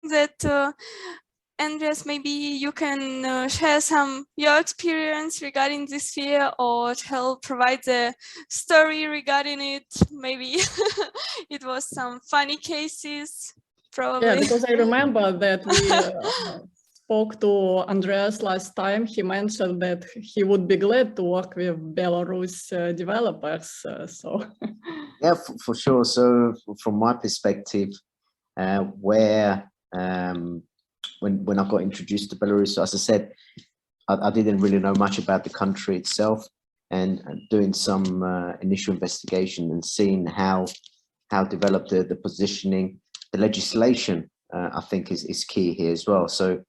that Andreas, maybe you can share some your experience regarding this sphere, or help provide the story regarding it. Maybe it was some funny cases, probably. Yeah, because I remember that we spoke to Andreas last time. He mentioned that he would be glad to work with Belarus developers. Yeah, for sure. So from my perspective, when I got introduced to Belarus, as I said, I didn't really know much about the country itself, and doing some initial investigation and seeing how developed the positioning, the legislation, I think is key here as well. So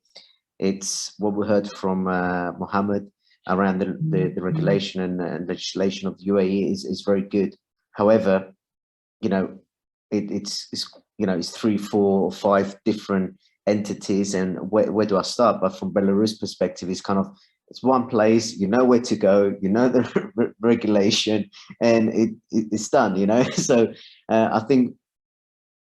it's what we heard from Mohammed around the regulation and legislation of the UAE is very good. However, it's 3, 4, or 5 different entities, and where do I start? But from Belarus perspective, it's one place, you know where to go, you know the regulation, and it's done, So I think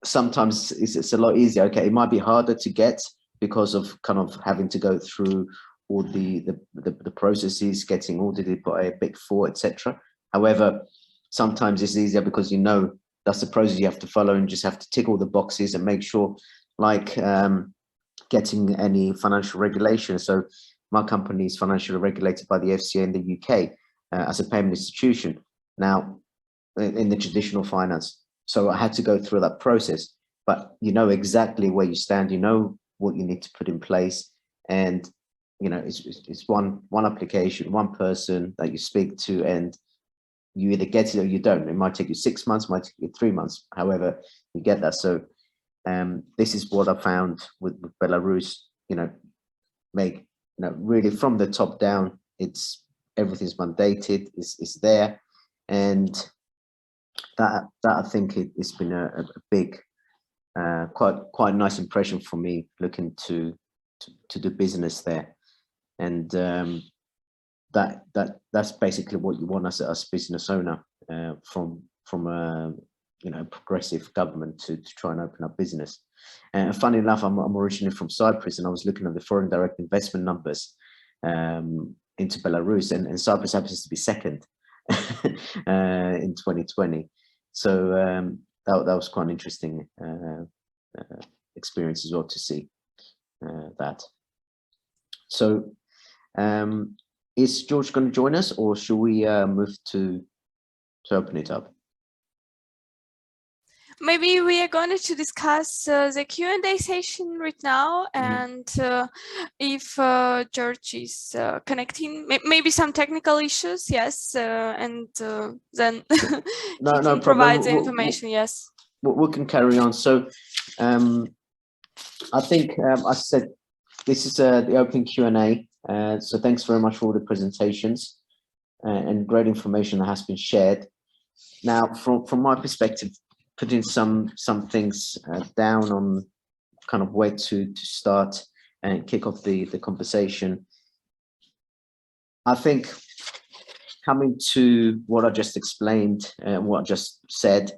sometimes it's a lot easier. Okay, it might be harder to get because of having to go through all the processes, getting audited by a Big Four, etc. However, sometimes it's easier because that's the process you have to follow, and just have to tick all the boxes and make sure, like getting any financial regulation. So my company is financially regulated by the FCA in the UK as a payment institution now in the traditional finance. So I had to go through that process, but you know exactly where you stand, you know what you need to put in place, and it's one application, one person that you speak to, and you either get it or you don't. It might take you 6 months, might take you 3 months. However, you get that. So this is what I found with Belarus. Really from the top down, everything's mandated. It's there, and that I think it's been a big, quite nice impression for me looking to do business there, and that's basically what you want as a business owner from a progressive government to try and open up business. And funny enough, I'm originally from Cyprus, and I was looking at the foreign direct investment numbers into Belarus, and Cyprus happens to be second in 2020. So that was quite an interesting experience as well to see that. So is George going to join us, or should we move to open it up? Maybe we are going to discuss the Q&A session right now, and if George is connecting, maybe some technical issues, yes, and then no can provide the information, yes. We can carry on. So I think, I said, this is the open Q&A, so thanks very much for all the presentations and great information that has been shared. Now, from my perspective, putting some things down on kind of where to start and kick off the conversation. I think coming to what I just explained and what I just said,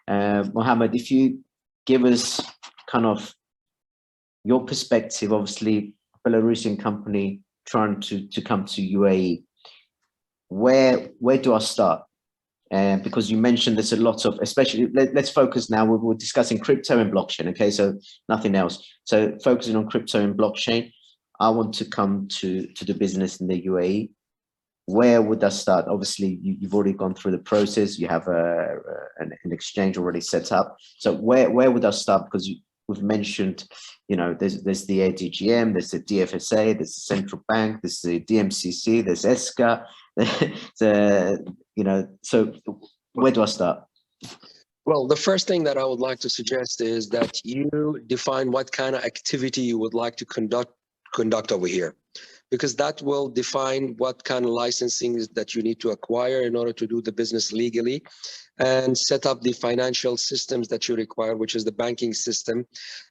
Mohammed, if you give us kind of your perspective, obviously Belarusian company trying to come to UAE, where do I start? Because you mentioned there's a lot of, especially, let's focus now, we're discussing crypto and blockchain, okay, so nothing else. So focusing on crypto and blockchain, I want to come to do business in the UAE. Where would I start? Obviously, you've already gone through the process, you have an exchange already set up. So where would I start? Because we've mentioned, there's the ADGM, there's the DFSA, there's the central bank, there's the DMCC, there's ESCA, so where do I start? Well, the first thing that I would like to suggest is that you define what kind of activity you would like to conduct over here, because that will define what kind of licensing that you need to acquire in order to do the business legally and set up the financial systems that you require, which is the banking system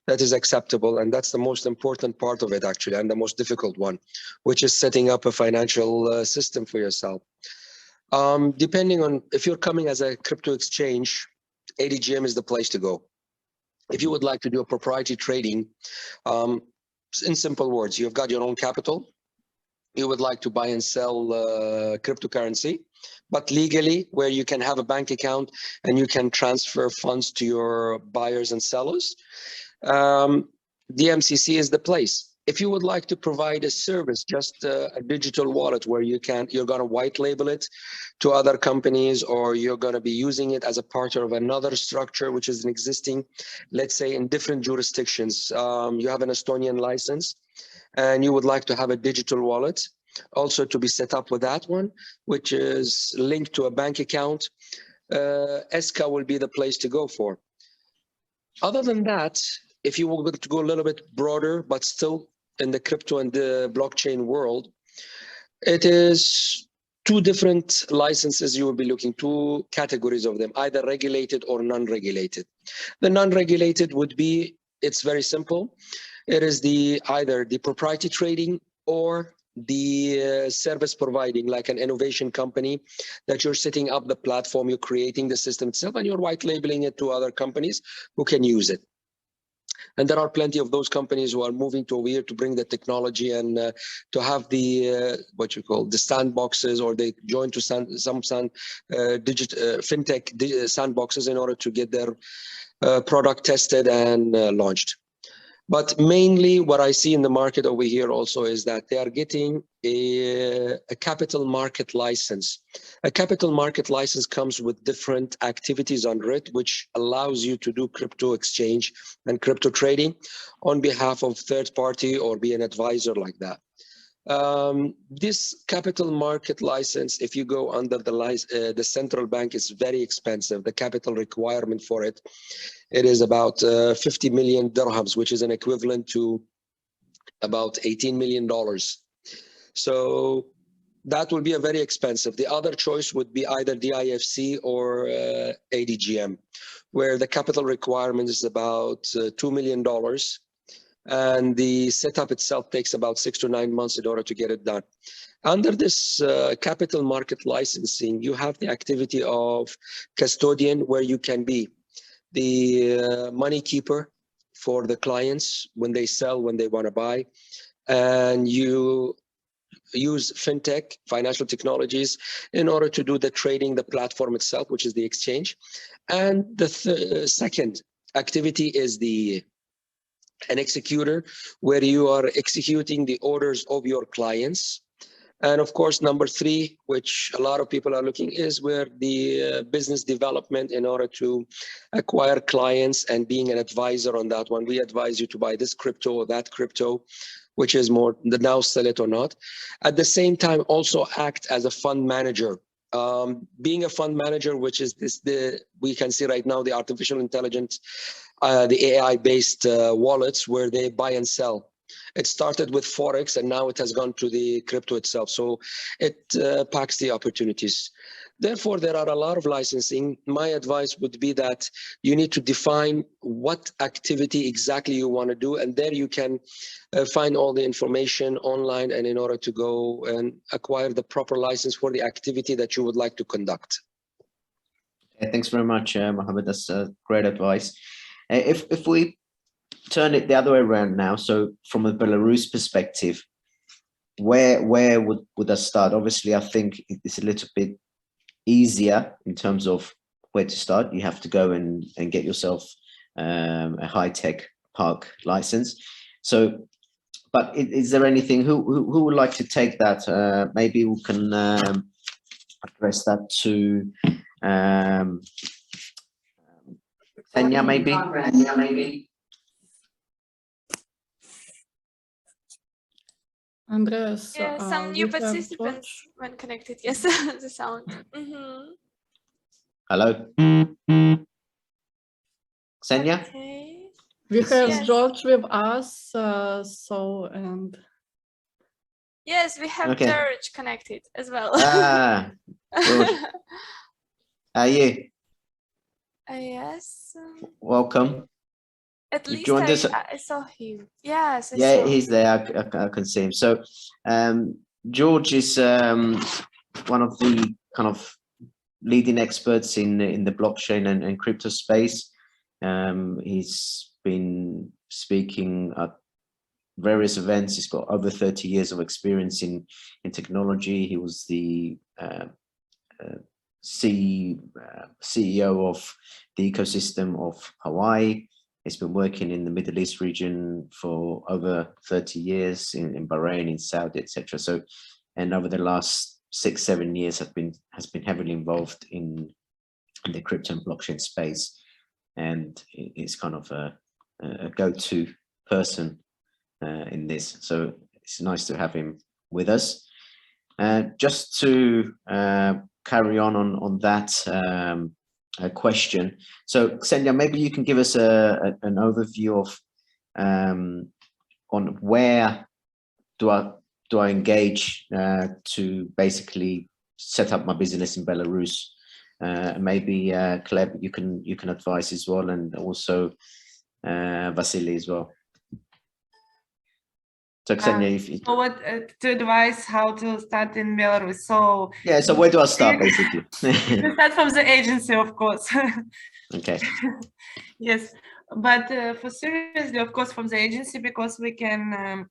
that is acceptable. And that's the most important part of it, actually, and the most difficult one, which is setting up a financial system for yourself. Depending on if you're coming as a crypto exchange, ADGM is the place to go. if you would like to do a proprietary trading, in simple words, you've got your own capital, you would like to buy and sell cryptocurrency, but legally, where you can have a bank account and you can transfer funds to your buyers and sellers, the MCC is the place. If you would like to provide a service, just a digital wallet where you're going to white label it to other companies, or you're going to be using it as a part of another structure, which is an existing, let's say in different jurisdictions. You have an Estonian license and you would like to have a digital wallet also to be set up with that one, which is linked to a bank account, ESCA will be the place to go for. Other than that, if you were to go a little bit broader, but still in the crypto and the blockchain world, it is two different licenses you will be looking, two categories of them, either regulated or non-regulated. The non-regulated would be, it's very simple. It is either the proprietary trading or the service providing, like an innovation company that you're setting up the platform, you're creating the system itself, and you're white labeling it to other companies who can use it. And there are plenty of those companies who are moving to over here to bring the technology and to have the what you call the sandboxes, or they join to some fintech sandboxes in order to get their product tested and launched. But mainly what I see in the market over here also is that they are getting a capital market license. A capital market license comes with different activities under it, which allows you to do crypto exchange and crypto trading on behalf of third party or be an advisor like that. This capital market license, if you go under the central bank, is very expensive. The capital requirement for it, it is about 50 million dirhams, which is an equivalent to about $18 million. So that will be a very expensive. The other choice would be either DIFC or ADGM, where the capital requirement is about $2 million. And the setup itself takes about 6 to 9 months in order to get it done. Under this capital market licensing, you have the activity of custodian, where you can be the money keeper for the clients when they sell, when they want to buy, and you use fintech, financial technologies, in order to do the trading, the platform itself, which is the exchange. And the second activity is an executor, where you are executing the orders of your clients. And of course, number 3, which a lot of people are looking, is where the business development in order to acquire clients and being an advisor on that one. We advise you to buy this crypto or that crypto, which is more the now sell it or not. At the same time, also act as a fund manager. Being a fund manager, which is we can see right now the artificial intelligence, the AI-based wallets where they buy and sell. It started with Forex and now it has gone to the crypto itself. So it packs the opportunities. Therefore, there are a lot of licensing. My advice would be that you need to define what activity exactly you want to do. And there you can find all the information online, and in order to go and acquire the proper license for the activity that you would like to conduct. Okay, thanks very much, Mohammed. That's great advice. If we turn it the other way around now, so from a Belarus perspective, where would I start? Obviously, I think it's a little bit easier in terms of where to start. You have to go and get yourself a high-tech park license. So, but is there anything, who would like to take that? Maybe we can address that to Tanya, maybe. Andreas, Yeah, some new participants when connected. Yes, the sound. Hello, Xenia. Okay. We have Yes. George with us, and Yes, we have Okay. George connected as well. Ah, good. How are you? Yes. Welcome. At You least joined us. I saw him. Yes, I Yeah, saw. he's there. I can see him. So, George is one of the kind of leading experts in the blockchain and crypto space. He's been speaking at various events. He's got over 30 years of experience in technology. He was the CEO of the ecosystem of Hawaii. He's been working in the Middle East region for over 30 years in Bahrain, in Saudi, etc. So, and over the last 6-7 years has been heavily involved in the crypto and blockchain space, and is kind of a go-to person in this. So it's nice to have him with us. Just to carry on that question. So Ksenia, maybe you can give us an overview of on where do I engage to basically set up my business in Belarus. Maybe Kleb, you can advise as well, and also Vasily as well. So Ksenia, so what to advise how to start in Belarus? So yeah, so where do I start basically? You start from the agency, of course. Okay. Yes, but for seriously, of course, from the agency, because we can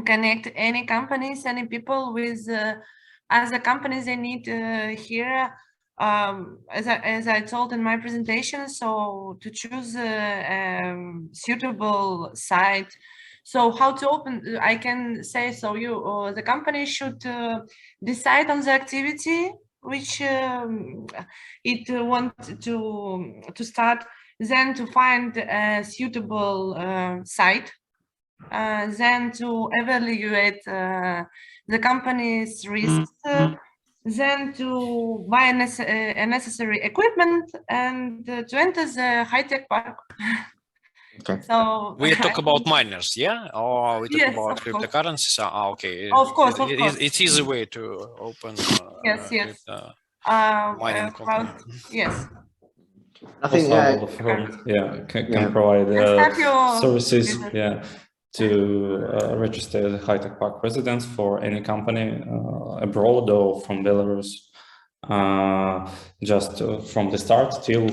connect any companies, any people with other companies they need here. As I told in my presentation, so to choose a suitable site. So how to open, I can say, so the company should decide on the activity which it wants to start, then to find a suitable site, then to evaluate the company's risks, then to buy a necessary equipment, and to enter the high-tech park. Okay. So we talk about miners, yeah, or we talk Yes, about of course. cryptocurrencies. Okay, Of course, of course. It's easy way to open. Yes, yes. Mining company. Yes. I think also, the firm, can provide services, business. to register the high-tech park residents for any company abroad or from Belarus, just from the start till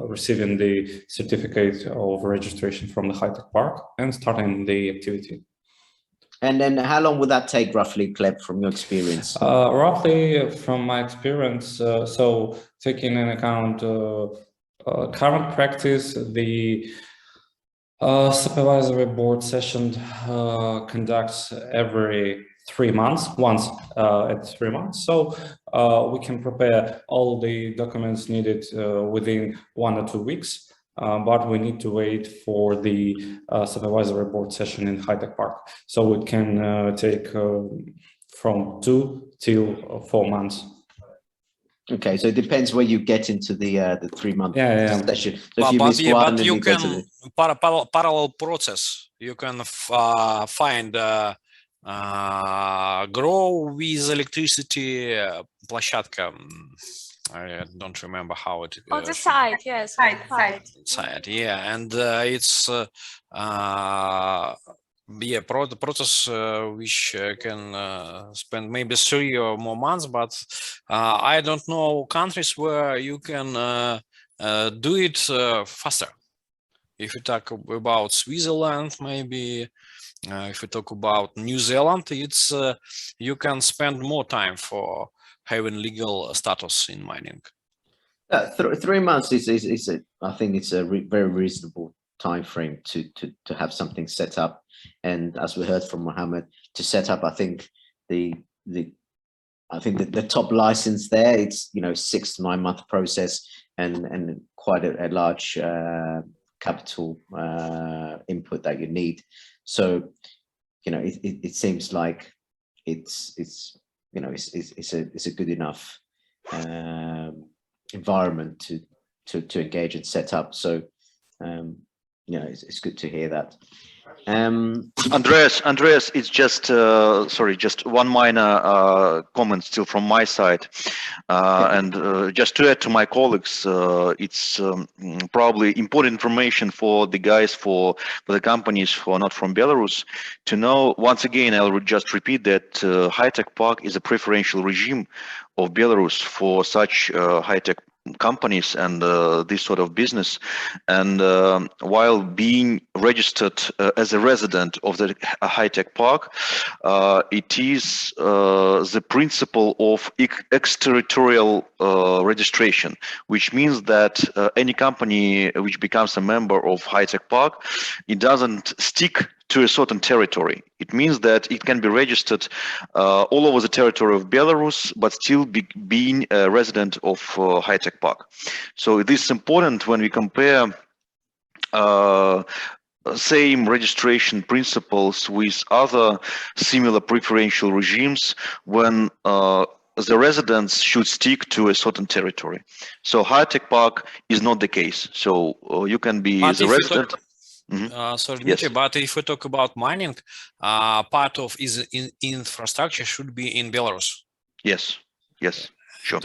receiving the certificate of registration from the high-tech park and starting the activity. And then how long would that take roughly, Kleb, from your experience? Roughly from my experience, so taking in account current practice, the supervisory board session conducts every 3 months, once at 3 months. So we can prepare all the documents needed within 1 or 2 weeks, but we need to wait for the supervisory board session in high-tech park. So it can take from 2 till 4 months. Okay, so it depends where you get into the 3-month session. So if but, one, you can parallel process. You can find grow with electricity площадка. I don't remember how it. On the side, yes. Side. Yeah, and it's process which can spend maybe 3 or more months, but I don't know countries where you can do it faster. If you talk about Switzerland, maybe if we talk about New Zealand, it's you can spend more time for having legal status in mining. 3 months is I think it's a very reasonable time frame to have something set up. And as we heard from Mohammed, to set up, I think the top license there, it's 6 to 9 month process and quite a large capital input that you need. So it seems like it's a good enough environment to engage and set up. So it's good to hear that. Andreas, it's just sorry, just one minor comment still from my side, and just to add to my colleagues, it's probably important information for the guys, for the companies who are not from Belarus, to know. Once again, I will just repeat that high-tech park is a preferential regime of Belarus for such high-tech companies and this sort of business. And while being registered as a resident of the high-tech park, it is the principle of exterritorial registration, which means that any company which becomes a member of high-tech park, it doesn't stick to a certain territory. It means that it can be registered all over the territory of Belarus, but still being a resident of high-tech park. So this is important when we compare same registration principles with other similar preferential regimes when the residents should stick to a certain territory. So high-tech park is not the case. So you can be the resident. Sorry, Yes. Dmitry, but if we talk about mining, part of infrastructure should be in Belarus. Yes, yes, sure.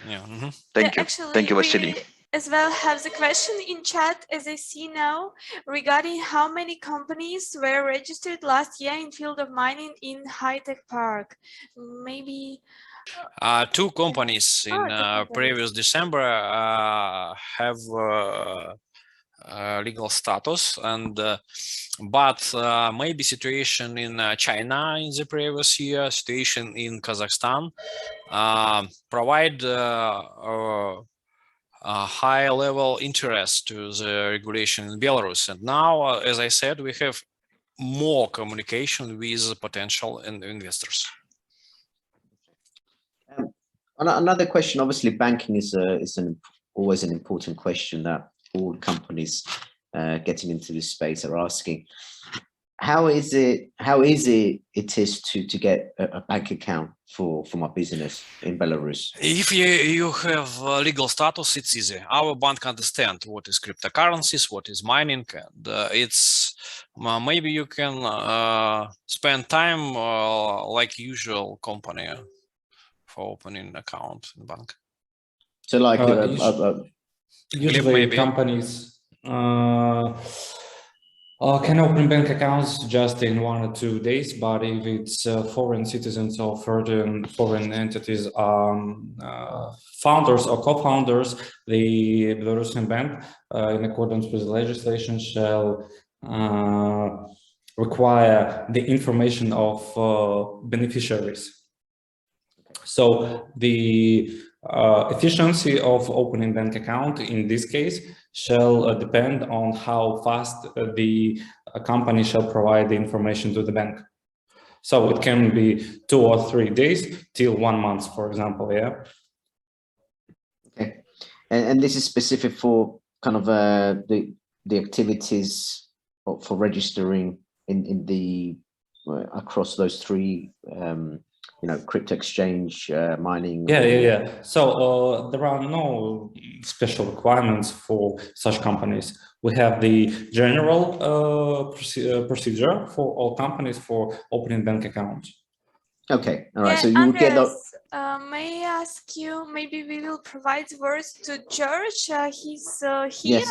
Yeah. Thank you. Actually, Thank you, Vasily. we as well have the question in chat, as I see now, regarding how many companies were registered last year in field of mining in high-tech park. Maybe 2 companies in previous December have legal status, and but maybe situation in China in the previous year, situation in Kazakhstan provide a high level interest to the regulation in Belarus. And now, as I said, we have more communication with potential investors. Another question, obviously banking is always an important question that all companies getting into this space are asking. How easy it is to get a bank account for my business in Belarus? If you have legal status, it's easy. Our bank understand what is cryptocurrencies, what is mining, and it's maybe you can spend time like usual company for opening account in bank. So like usually maybe companies can open bank accounts just in 1 or 2 days, but if it's foreign citizens or foreign entities, founders or co-founders, the Belarusian bank, in accordance with legislation, shall require the information of beneficiaries. So the efficiency of opening bank account in this case shall depend on how fast the company shall provide the information to the bank. So it can be 2 or 3 days till 1 month, for example. Yeah. Okay, and this is specific for kind of the activities for registering in the across those 3. Crypto exchange, mining. Yeah. So there are no special requirements for such companies. We have the general procedure for all companies for opening bank accounts. Okay, all right. Yeah, so you would get the. May I ask you? Maybe we will provide words to George. He's here. Yes.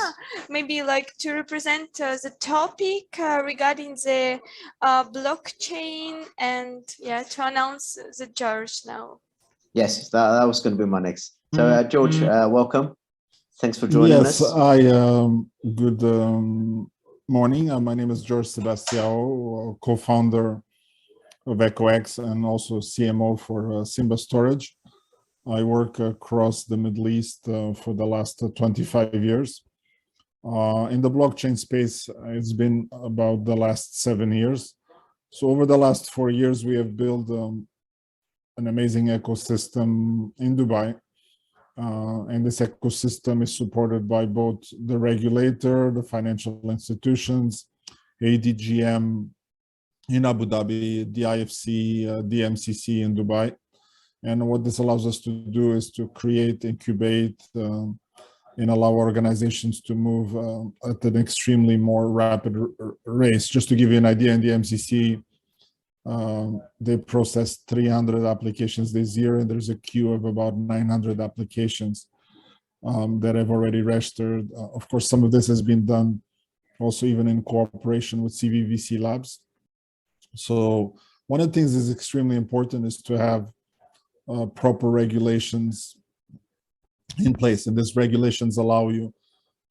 Maybe like to represent the topic regarding the blockchain, and to announce the George now. Yes, that was going to be my next. So George, welcome. Thanks for joining us. Yes, good morning. My name is George Sebastião, co-founder of EcoX and also CMO for Simba Storage. I work across the Middle East for the last 25 years. In the blockchain space, it's been about the last 7 years. So over the last 4 years, we have built an amazing ecosystem in Dubai. And this ecosystem is supported by both the regulator, the financial institutions, ADGM in Abu Dhabi, the IFC, the MCC in Dubai. And what this allows us to do is to create, incubate, and allow organizations to move at an extremely more rapid race. Just to give you an idea, in the MCC, they processed 300 applications this year, and there's a queue of about 900 applications that have already registered. Of course, some of this has been done also even in cooperation with CVVC Labs. So one of the things that's extremely important is to have proper regulations in place. And these regulations allow you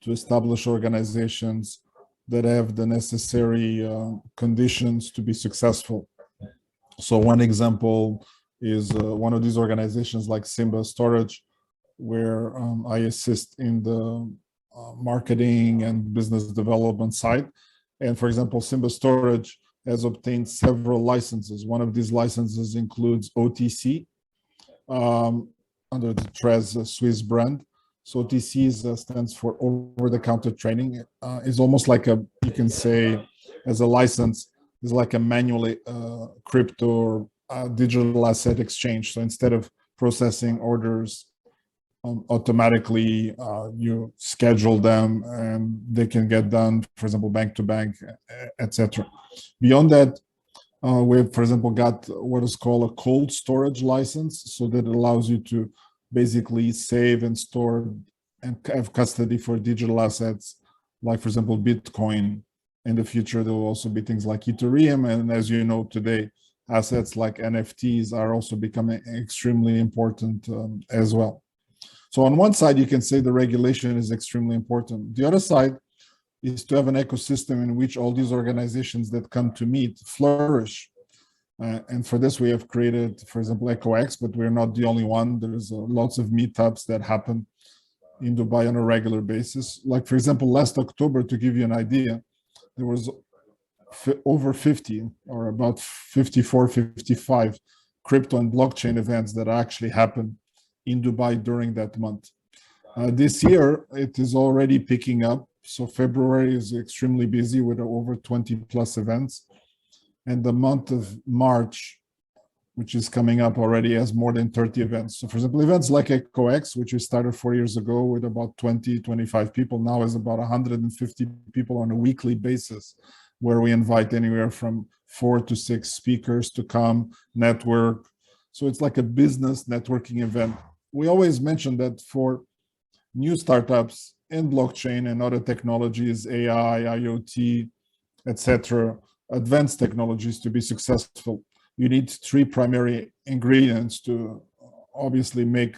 to establish organizations that have the necessary conditions to be successful. So one example is one of these organizations like Simba Storage, where I assist in the marketing and business development side. And for example, Simba Storage has obtained several licenses. One of these licenses includes OTC under the Trez Swiss brand. So OTC stands for over-the-counter trading. Is almost like a, you can say, as a license, is like a manual crypto or digital asset exchange. So instead of processing orders automatically, you schedule them and they can get done, for example, bank to bank, etc. Beyond that, we've, for example, got what is called a cold storage license, so that it allows you to basically save and store and have custody for digital assets, like, for example, Bitcoin. In the future, there will also be things like Ethereum. And as you know, today, assets like NFTs are also becoming extremely important as well. So on one side, you can say the regulation is extremely important. The other side is to have an ecosystem in which all these organizations that come to meet flourish. And for this, we have created, for example, EcoX, but we're not the only one. There's lots of meetups that happen in Dubai on a regular basis. Like, for example, last October, to give you an idea, there was over 50 or about 54, 55 crypto and blockchain events that actually happened in Dubai during that month. This year, it is already picking up. So February is extremely busy with over 20 plus events. And the month of March, which is coming up already, has more than 30 events. So for example, events like EcoX, which we started 4 years ago with about 20, 25 people, now is about 150 people on a weekly basis, where we invite anywhere from 4 to 6 speakers to come, network. So it's like a business networking event. We always mention that for new startups in blockchain and other technologies, AI, IoT, etc., advanced technologies, to be successful, you need 3 primary ingredients to obviously make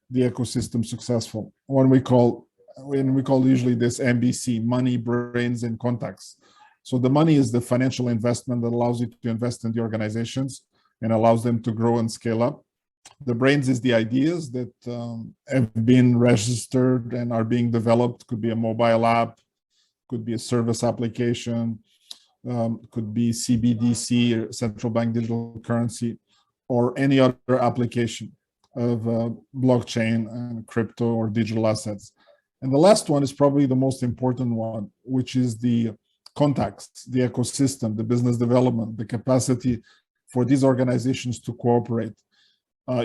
the ecosystem successful. When we call usually this MBC, money, brains, and contacts. So the money is the financial investment that allows you to invest in the organizations and allows them to grow and scale up. The brains is the ideas that have been registered and are being developed. Could be a mobile app, could be a service application, could be CBDC, or central bank digital currency, or any other application of blockchain and crypto or digital assets. And the last one is probably the most important one, which is the contacts, the ecosystem, the business development, the capacity for these organizations to cooperate.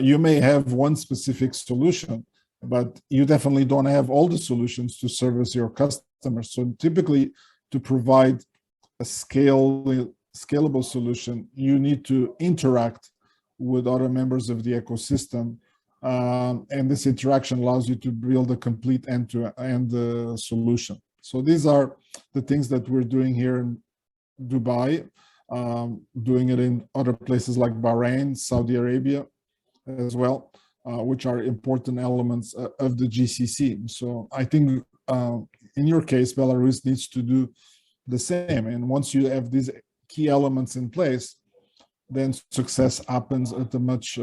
You may have one specific solution, but you definitely don't have all the solutions to service your customers. So typically, to provide a scalable solution, you need to interact with other members of the ecosystem. And this interaction allows you to build a complete end-to-end solution. So these are the things that we're doing here in Dubai, doing it in other places like Bahrain, Saudi Arabia as well, which are important elements of the GCC. So I think in your case, Belarus needs to do the same. And once you have these key elements in place, then success happens at a much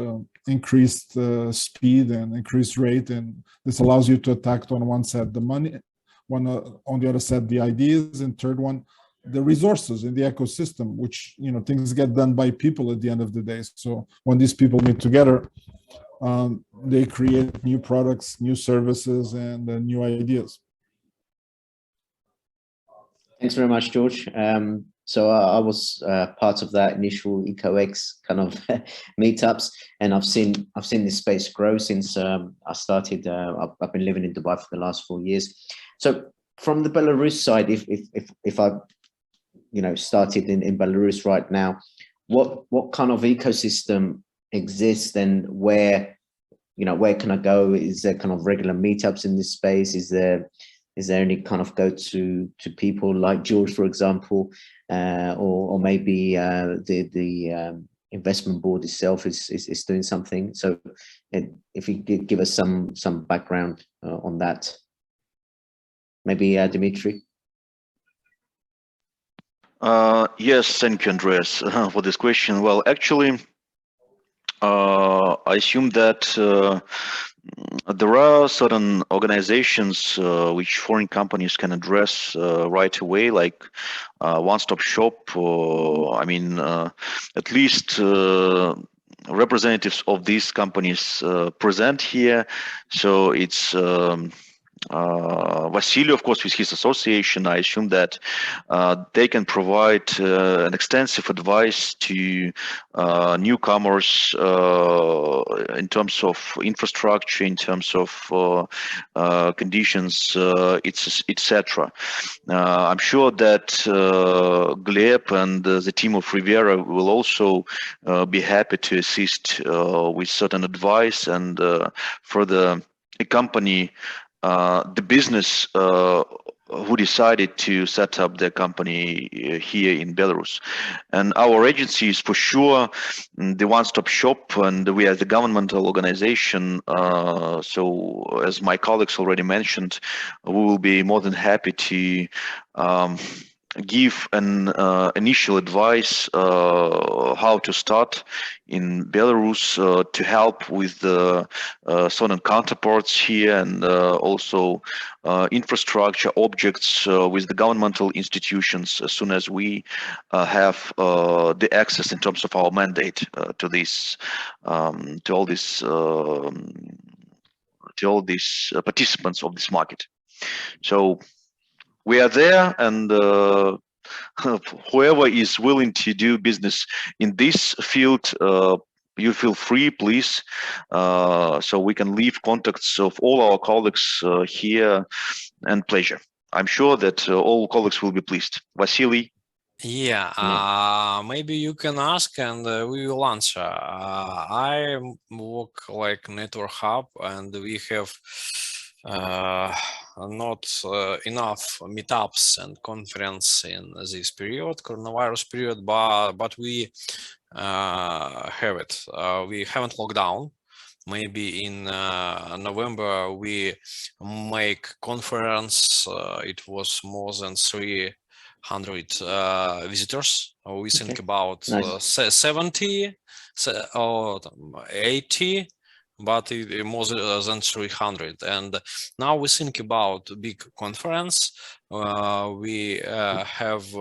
increased speed and increased rate. And this allows you to attack on one side the money, on the other side the ideas, and third one, the resources in the ecosystem, which, things get done by people at the end of the day. So when these people meet together, they create new products, new services, and new ideas. Thanks very much, George. So I was part of that initial EcoX kind of meetups, and I've seen this space grow since I started. I've been living in Dubai for the last 4 years. So from the Belarus side, if I started in Belarus right now, what kind of ecosystem exists, and where can I go? Is there kind of regular meetups in this space? Is there any kind of go-to people like George, for example, or maybe investment board itself is doing something. So if you could give us some background on that, maybe Dimitri. Yes, thank you, Andreas, for this question. Well, actually, I assume that there are certain organizations which foreign companies can address right away, like one-stop shop, or I mean, at least representatives of these companies present here. So it's Vasily, of course, with his association. I assume that they can provide an extensive advice to newcomers in terms of infrastructure, in terms of conditions, etc. I'm sure that Gleb and the team of Rivera will also be happy to assist with certain advice and further accompany the business who decided to set up their company here in Belarus. And our agency is for sure the one-stop shop, and we are the governmental organization. So as my colleagues already mentioned, we will be more than happy to give an initial advice how to start in Belarus, to help with the certain counterparts here, and also infrastructure objects with the governmental institutions as soon as we have the access in terms of our mandate to this, to all these participants of this market. So we are there, and whoever is willing to do business in this field, you feel free, please. So we can leave contacts of all our colleagues here, and pleasure. I'm sure that all colleagues will be pleased. Vasily? Yeah, maybe you can ask and we will answer. I work like network hub, and we have not enough meetups and conference in this period, coronavirus period, but we have it. We haven't locked down. Maybe in November we make conference. It was more than 300 visitors. We think about Nice. 70 or 80, but more than 300. And now we think about big conference. We have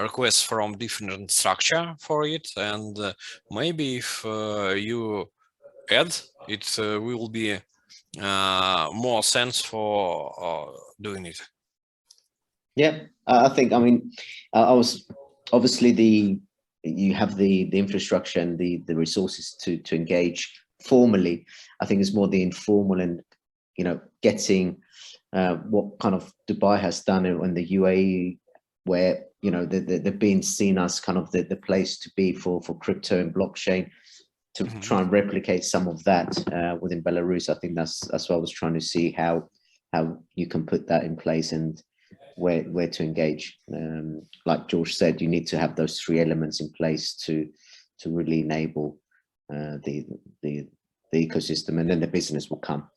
requests from different structure for it, and maybe if you add, it will be more sense for doing it. Yeah, I think, I mean, I was obviously you have the infrastructure and the resources to engage formally. I think it's more the informal and, you know, getting what kind of Dubai has done in the UAE, where, you know, they've been seen as kind of the place to be for crypto and blockchain, to try and replicate some of that within Belarus. I think that's what I was trying to see, how you can put that in place and where to engage. Like George said, you need to have those three elements in place to really enable the ecosystem, and then the business will come.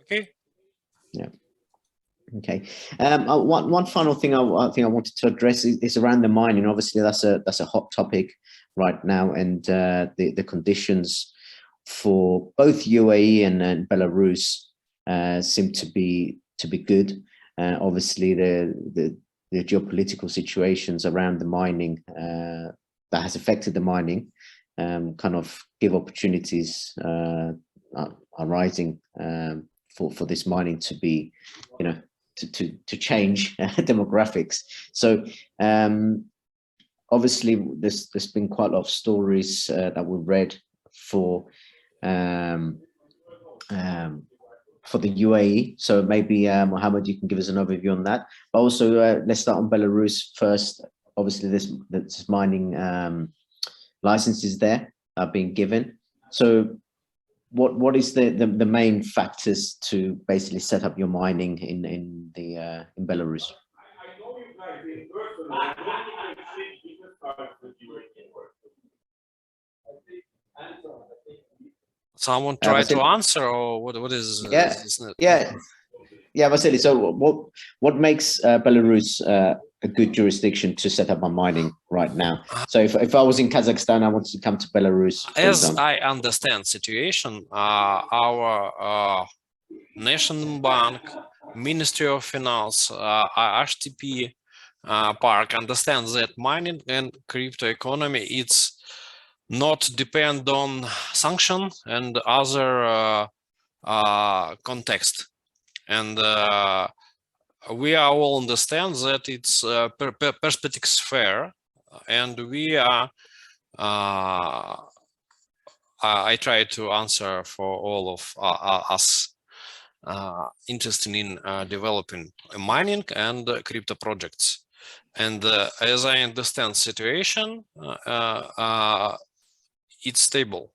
Okay. Yeah. Okay. One final thing I think I wanted to address is around the mining. Obviously, that's a hot topic right now, and the conditions for both UAE and Belarus seem to be good. Obviously, the geopolitical situations around the mining that has affected the mining kind of give opportunities arising for this mining to be, you know, to change demographics. So obviously there's been quite a lot of stories that we've read for the UAE. So maybe Mohammed, you can give us an overview on that. But also let's start on Belarus first. Obviously this mining licenses there are being given. So what is the main factors to basically set up your mining in Belarus? Someone try to Vasily? answer, or what is Yeah, yeah, Vasily. So what makes Belarus a good jurisdiction to set up a mining right now? So if I was in Kazakhstan, I wanted to come to Belarus, for as example. I understand situation, our National Bank, Ministry of Finance, HTP Park understands that mining and crypto economy, it's not depend on sanction and other context, and we are all understand that it's perspective sphere, and we are I try to answer for all of us interested in developing mining and crypto projects. And as I understand situation, it's stable.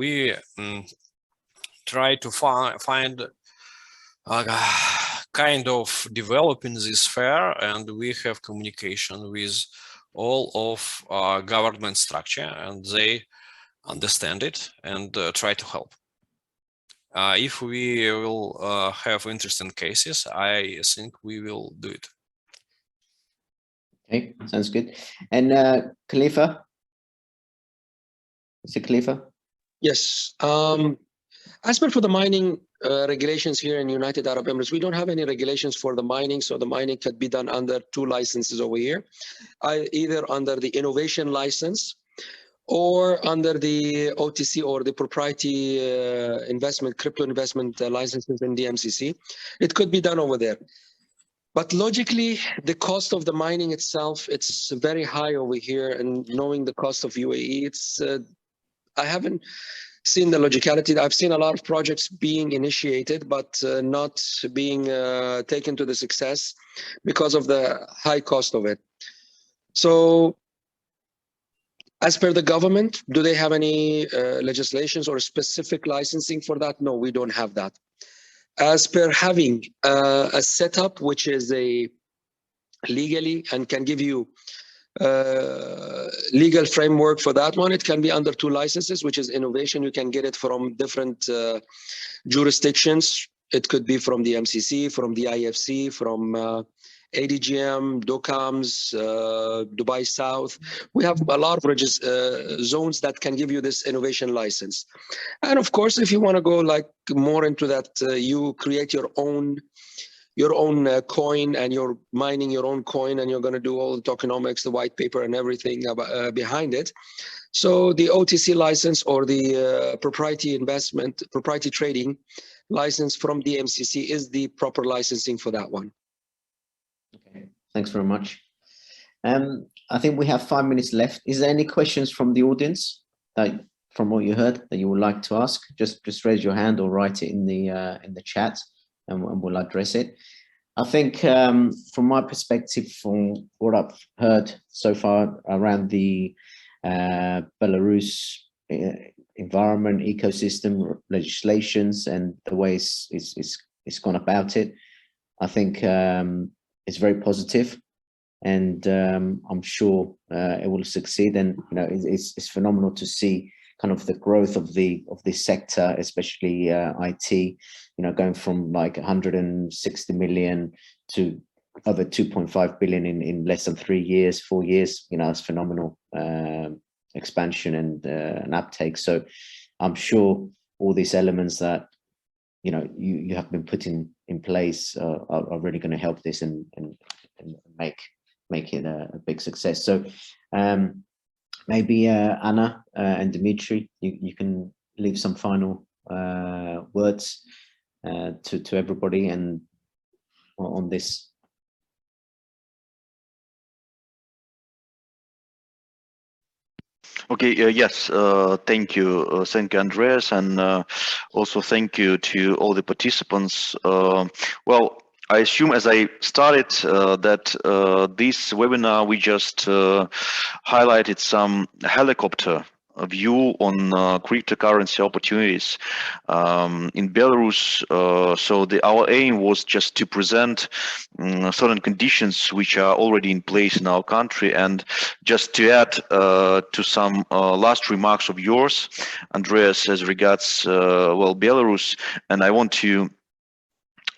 We try to find kind of developing this sphere, and we have communication with all of government structure, and they understand it and try to help. If we will have interesting cases, I think we will do it. Okay, sounds good. And Khalifa? Is it Khalifa? Yes. As per for the mining regulations here in United Arab Emirates, we don't have any regulations for the mining, so the mining could be done under 2 licenses over here, either under the innovation license or under the OTC or the propriety investment, crypto investment licenses in the MCC. It could be done over there. But logically, the cost of the mining itself, it's very high over here, and knowing the cost of UAE, it's I haven't seen the logicality. I've seen a lot of projects being initiated, but not being taken to the success because of the high cost of it. So as per the government, do they have any legislations or specific licensing for that? No, we don't have that. As per having a setup which is a legally and can give you legal framework for that one, it can be under 2 licenses, which is innovation. You can get it from different jurisdictions. It could be from the MCC, from the IFC, from ADGM, DOCOMS, Dubai South. We have a lot of zones that can give you this innovation license. And of course, if you want to go like more into that, you create your own coin, and you're mining your own coin, and you're going to do all the tokenomics, the white paper and everything behind it. So the OTC license or the propriety trading license from the MCC is the proper licensing for that one. Okay, thanks very much. I think we have 5 minutes left. Is there any questions from the audience that, from what you heard, that you would like to ask? Just raise your hand or write it in the chat, and we'll address it. I think from my perspective, from what I've heard so far around the Belarus environment, ecosystem, legislations, and the way it's gone about it, I think it's very positive, and I'm sure it will succeed. And it's phenomenal to see kind of the growth of this sector, especially IT. Going from like 160 million to over 2.5 billion in less than 4 years. It's phenomenal expansion and uptake. So I'm sure all these elements that you have been putting in place are really going to help this and make it a big success. So maybe Anna and Dimitri, you can leave some final words to everybody and on this. Okay, yes, thank you, Andreas, and also thank you to all the participants. Well, I assume as I started that this webinar, we just highlighted some helicopter view on cryptocurrency opportunities in Belarus. So our aim was just to present certain conditions which are already in place in our country. And just to add to some last remarks of yours, Andreas, as regards well, Belarus, and I want to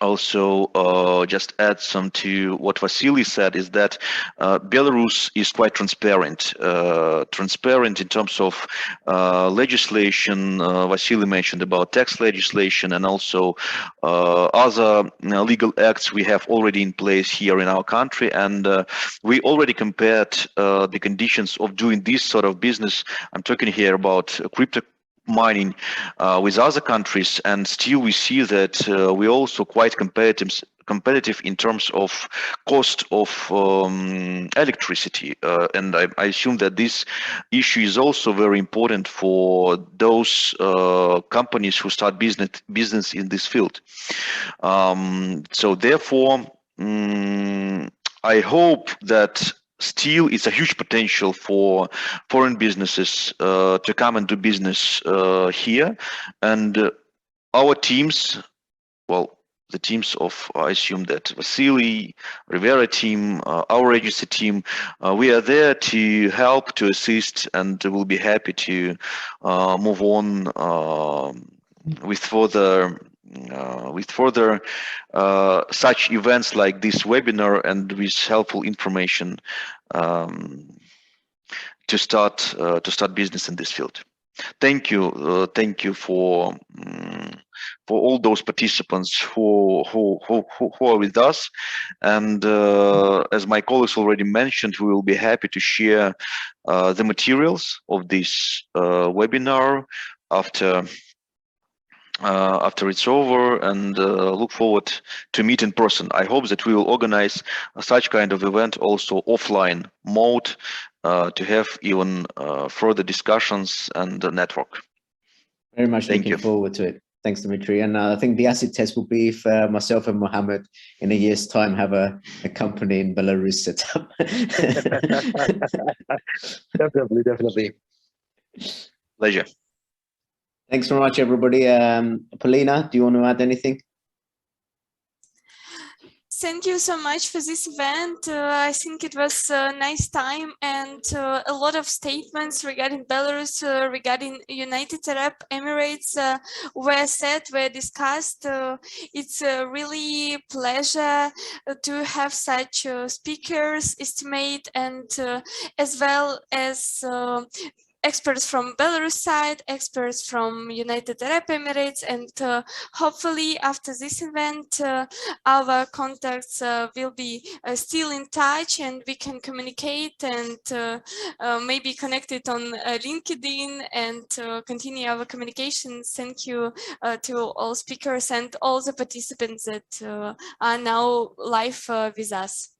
also just add some to what Vasily said, is that Belarus is quite transparent in terms of legislation. Vasily mentioned about tax legislation and also other legal acts we have already in place here in our country, and we already compared the conditions of doing this sort of business. I'm talking here about crypto mining with other countries, and still we see that we're also quite competitive in terms of cost of electricity, and I assume that this issue is also very important for those companies who start business in this field. So therefore, I hope that still it's a huge potential for foreign businesses to come and do business here, and our teams, well, the teams of, I assume that Vasily, Rivera team, our agency team, we are there to help, to assist, and we'll be happy to move on with further such events like this webinar, and with helpful information to start business in this field. Thank you for all those participants who are with us, and as my colleagues already mentioned, we will be happy to share the materials of this webinar after it's over, and look forward to meet in person. I hope that we will organize such kind of event also offline mode to have even further discussions and network. Very much looking forward to it. Thanks, Dmitry. And I think the acid test will be if myself and Mohammed in a year's time have a company in Belarus set up. Definitely. Pleasure. Thanks very much, everybody. Polina, do you want to add anything? Thank you so much for this event. I think it was a nice time, and a lot of statements regarding Belarus, regarding United Arab Emirates were said, were discussed. It's a really pleasure to have such speakers estimate, and as well as experts from Belarus side, experts from United Arab Emirates, and hopefully after this event our contacts will be still in touch, and we can communicate and maybe connect it on LinkedIn and continue our communications. Thank you to all speakers and all the participants that are now live with us.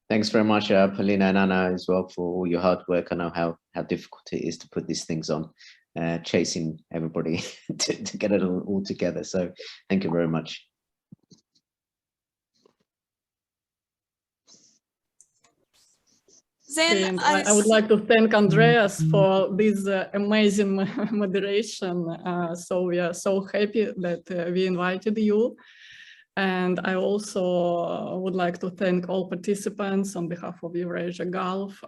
Thanks very much, Polina and Anna, as well, for all your hard work. I know how difficult it is to put these things on, chasing everybody to get it all together. So thank you very much. Then I would like to thank Andreas for this amazing moderation. So we are so happy that we invited you. And I also would like to thank all participants on behalf of Eurasia Gulf.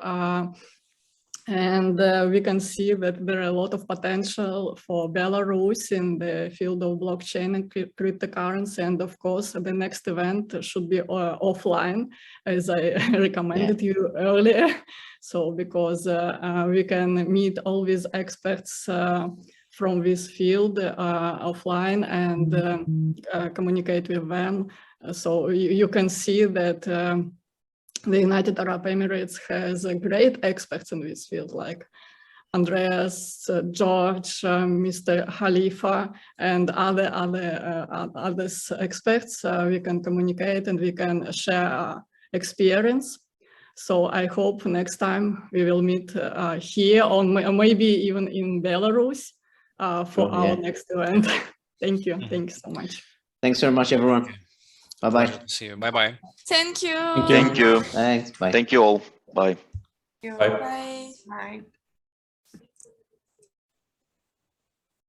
And we can see that there are a lot of potential for Belarus in the field of blockchain and cryptocurrency. And of course, the next event should be offline, as I recommended you earlier. So because we can meet all these experts from this field offline and communicate with them. So you can see that the United Arab Emirates has great experts in this field, like Andreas, George, Mr. Khalifa, and other experts. We can communicate and we can share experience. So I hope next time we will meet here, or maybe even in Belarus, for our next event. Thank you. Thank you so much. Thanks very much, everyone. Bye-bye. See you. Bye-bye. Thank you. Thank you. Thanks. Bye. Thank you all. Bye. Bye. Bye. Bye.